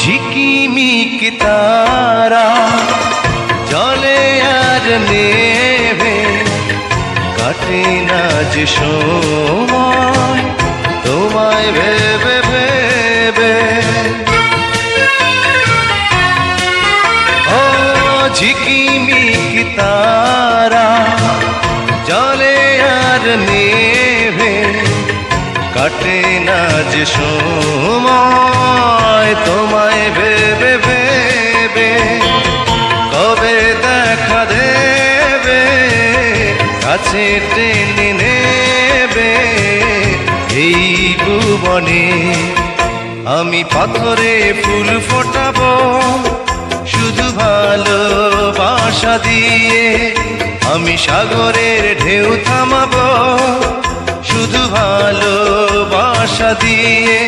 ঝিকিমিক তারা জলে আর নেভে, কাটে না যে সময় তোমায় ভেবে ভেবে। ও ঝিকিমিক তারা জলে আর নেভে, কাটে না যে সময় তোমায় ভেবে ভেবে। কবে দেখা দেবে, কাছে টেনে নেবে এই ভুবনে। আমি পাথরে ফুল ফোটাবো শুধু ভালোবাসা দিয়ে, আমি সাগরের ঢেউ থামাবো শুধু ভালোবাসা দিয়ে।